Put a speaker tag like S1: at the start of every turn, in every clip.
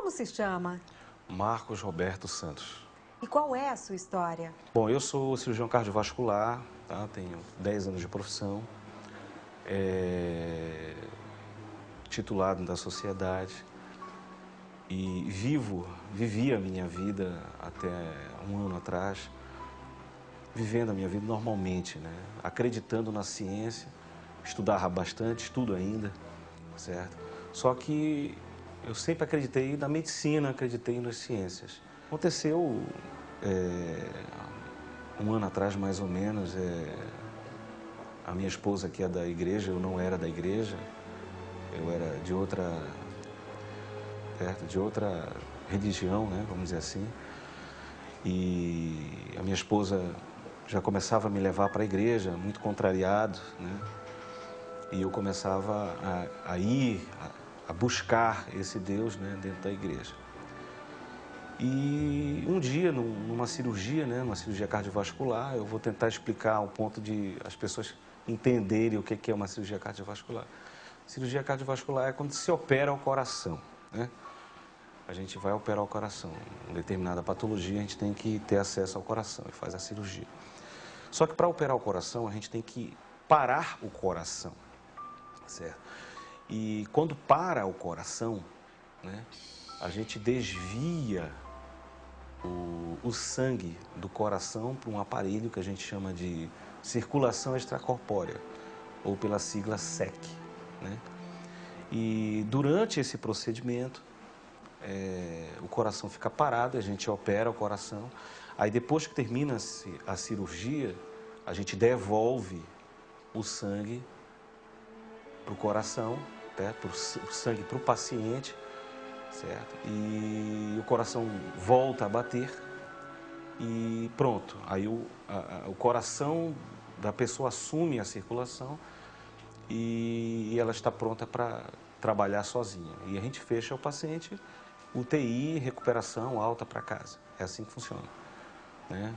S1: Como se chama?
S2: Marcos Roberto Santos.
S1: E qual é a sua história?
S2: Bom, eu sou cirurgião cardiovascular, tá? Tenho 10 anos de profissão, titulado da sociedade e vivi a minha vida até um ano atrás, vivendo a minha vida normalmente, né? Acreditando na ciência, estudava bastante, estudo ainda, certo? Só que eu sempre acreditei na medicina, acreditei nas ciências. Aconteceu um ano atrás, mais ou menos, a minha esposa, que é da igreja, eu não era da igreja, eu era de outra religião, né, vamos dizer assim. E a minha esposa já começava a me levar para a igreja, muito contrariado, né? E eu começava a buscar esse Deus, né, dentro da igreja. E um dia, numa cirurgia, né, uma cirurgia cardiovascular, eu vou tentar explicar ao ponto de as pessoas entenderem o que é uma cirurgia cardiovascular. Cirurgia cardiovascular é quando se opera o coração, né? A gente vai operar o coração. Em determinada patologia, a gente tem que ter acesso ao coração e faz a cirurgia. Só que para operar o coração, a gente tem que parar o coração, certo? E quando para o coração, né, a gente desvia o sangue do coração para um aparelho que a gente chama de circulação extracorpórea, ou pela sigla SEC, né? E durante esse procedimento, o coração fica parado, a gente opera o coração. Aí depois que termina a cirurgia, a gente devolve o sangue para o coração, certo? O sangue para o paciente, certo? E o coração volta a bater e pronto. Aí o coração da pessoa assume a circulação e ela está pronta para trabalhar sozinha. E a gente fecha o paciente, UTI, recuperação alta para casa. É assim que funciona, né?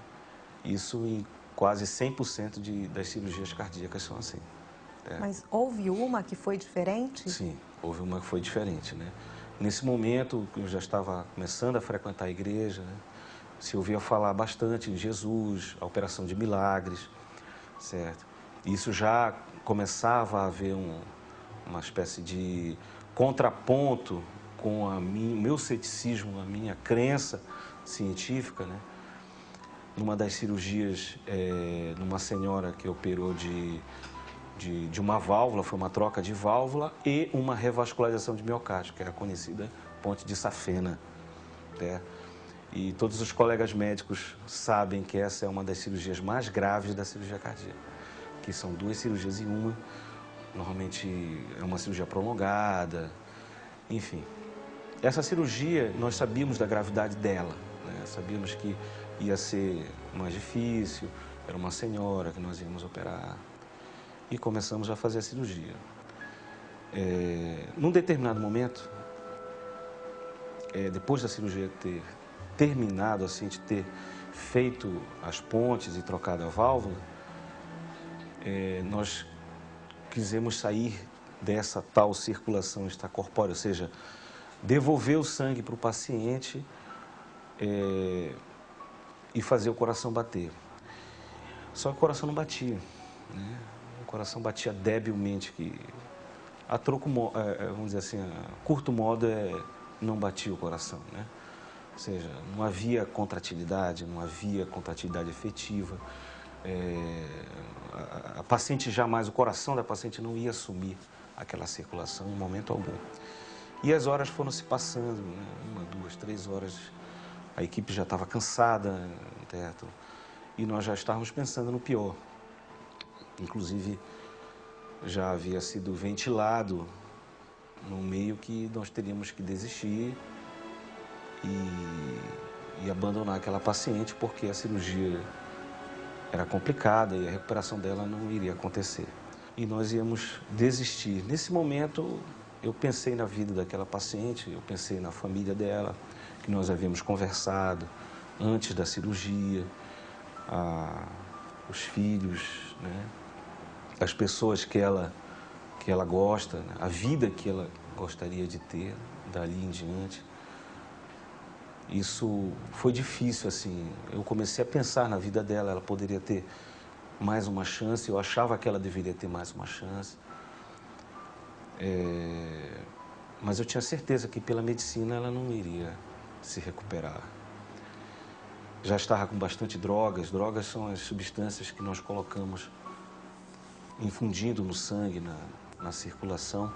S2: Isso em quase 100% das cirurgias cardíacas são assim.
S1: Mas houve uma que foi diferente?
S2: Sim, houve uma que foi diferente, né? Nesse momento, eu já estava começando a frequentar a igreja, né? Se ouvia falar bastante de Jesus, a operação de milagres, certo? Isso já começava a haver uma espécie de contraponto com o meu ceticismo, a minha crença científica, né? Numa das cirurgias, numa senhora que operou de uma válvula, foi uma troca de válvula e uma revascularização de miocárdio, que é a conhecida ponte de Safena, né? E todos os colegas médicos sabem que essa é uma das cirurgias mais graves da cirurgia cardíaca, que são 2 cirurgias em uma, normalmente é uma cirurgia prolongada, enfim. Essa cirurgia, nós sabíamos da gravidade dela, né? Sabíamos que ia ser mais difícil, era uma senhora que nós íamos operar. E começamos a fazer a cirurgia. Num determinado momento, depois da cirurgia ter terminado, assim, de ter feito as pontes e trocado a válvula, nós quisemos sair dessa tal circulação extracorpórea, ou seja, devolver o sangue para o paciente e fazer o coração bater. Só que o coração não batia, né? O coração batia debilmente, que a troco, vamos dizer assim, a curto modo não batia o coração, né? Ou seja, não havia contratilidade, não havia contratilidade efetiva. A paciente jamais, o coração da paciente não ia assumir aquela circulação em momento algum. E as horas foram se passando, né? 1, 2, 3 horas, a equipe já estava cansada, certo? E nós já estávamos pensando no pior. Inclusive, já havia sido ventilado no meio que nós teríamos que desistir e abandonar aquela paciente, porque a cirurgia era complicada e a recuperação dela não iria acontecer. E nós íamos desistir. Nesse momento, eu pensei na vida daquela paciente, eu pensei na família dela, que nós havíamos conversado antes da cirurgia, os filhos, né? As pessoas que ela gosta, né? A vida que ela gostaria de ter dali em diante. Isso foi difícil, assim. Eu comecei a pensar na vida dela, ela poderia ter mais uma chance, eu achava que ela deveria ter mais uma chance. Mas eu tinha certeza que pela medicina ela não iria se recuperar. Já estava com bastante drogas. Drogas são as substâncias que nós colocamos infundindo no sangue, na circulação,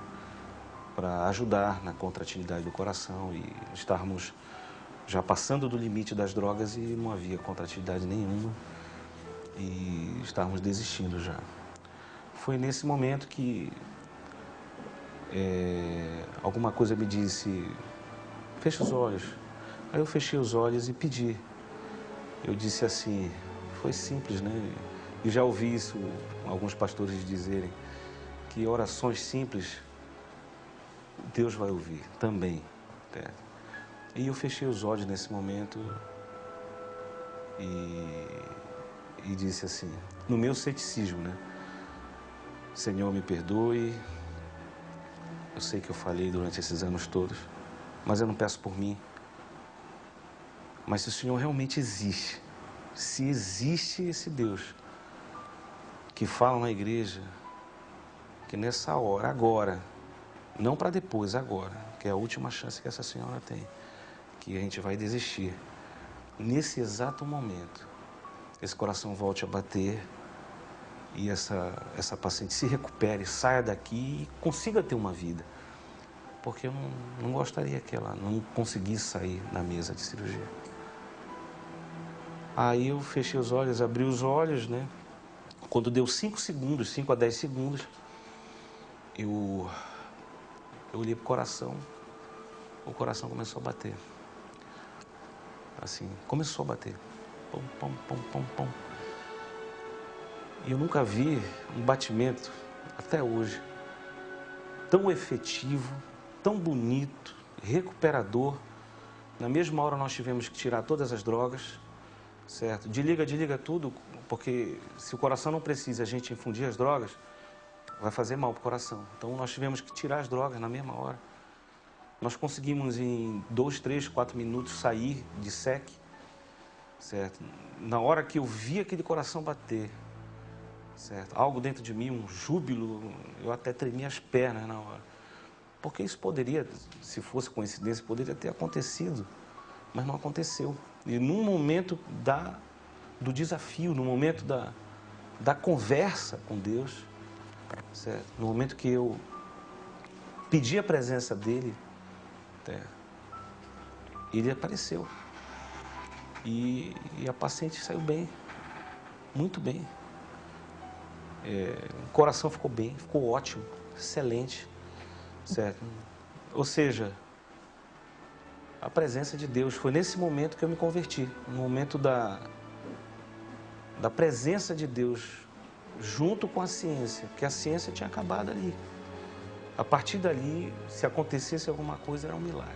S2: para ajudar na contratilidade do coração, e estávamos já passando do limite das drogas e não havia contratilidade nenhuma e estávamos desistindo já. Foi nesse momento que alguma coisa me disse: fecha os olhos. Aí eu fechei os olhos e pedi. Eu disse assim, foi simples, né? E já ouvi isso alguns pastores dizerem, que orações simples Deus vai ouvir também. E eu fechei os olhos nesse momento e disse assim, no meu ceticismo, né? Senhor, me perdoe, eu sei que eu falhei durante esses anos todos, mas eu não peço por mim. Mas se o Senhor realmente existe, se existe esse Deus que fala na igreja, que nessa hora, agora, não para depois, agora, que é a última chance que essa senhora tem, que a gente vai desistir, nesse exato momento, esse coração volte a bater e essa paciente se recupere, saia daqui e consiga ter uma vida. Porque eu não gostaria que ela não conseguisse sair na mesa de cirurgia. Aí eu fechei os olhos, abri os olhos, né? Quando deu 5 segundos, 5 a 10 segundos, eu olhei pro coração, o coração começou a bater. Assim, começou a bater. Pum, pum, pum, pum, pum. E eu nunca vi um batimento, até hoje, tão efetivo, tão bonito, recuperador. Na mesma hora nós tivemos que tirar todas as drogas, certo? Desliga tudo, porque se o coração não precisa a gente infundir as drogas, vai fazer mal para o coração. Então nós tivemos que tirar as drogas na mesma hora. Nós conseguimos em 2, 3, 4 minutos sair de SEC, certo? Na hora que eu vi aquele coração bater, certo? Algo dentro de mim, um júbilo, eu até tremia as pernas na hora. Porque isso poderia, se fosse coincidência, poderia ter acontecido, mas não aconteceu. E num momento do desafio, no momento da conversa com Deus, certo? No momento que eu pedi a presença dele, ele apareceu. E a paciente saiu bem, muito bem. O coração ficou bem, ficou ótimo, excelente, certo? Ou seja, a presença de Deus, foi nesse momento que eu me converti, no momento da presença de Deus, junto com a ciência, porque a ciência tinha acabado ali. A partir dali, se acontecesse alguma coisa, era um milagre.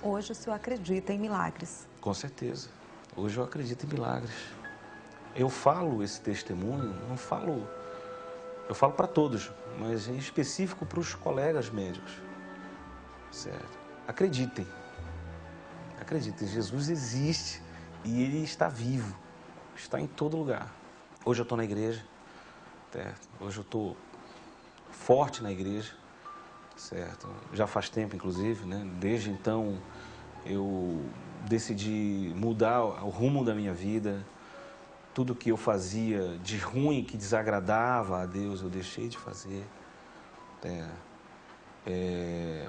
S1: Hoje o senhor acredita em milagres?
S2: Com certeza. Hoje eu acredito em milagres. Eu falo esse testemunho, não falo... Eu falo para todos, mas em específico para os colegas médicos. Certo? Acreditem. Acreditem, Jesus existe e Ele está vivo. Está em todo lugar. Hoje eu estou na igreja. Certo? Hoje eu estou forte na igreja. Certo? Já faz tempo, inclusive, né? Desde então eu decidi mudar o rumo da minha vida. Tudo que eu fazia de ruim, que desagradava a Deus, eu deixei de fazer.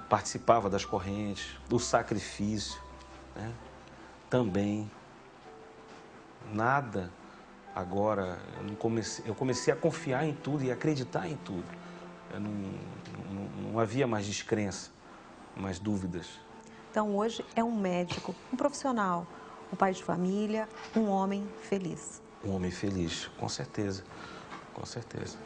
S2: Participava das correntes, do sacrifício, né? Também. Nada agora, eu comecei a confiar em tudo e acreditar em tudo. Não havia mais descrença, mais dúvidas.
S1: Então hoje é um médico, um profissional, um pai de família, um homem feliz.
S2: Um homem feliz, com certeza, com certeza.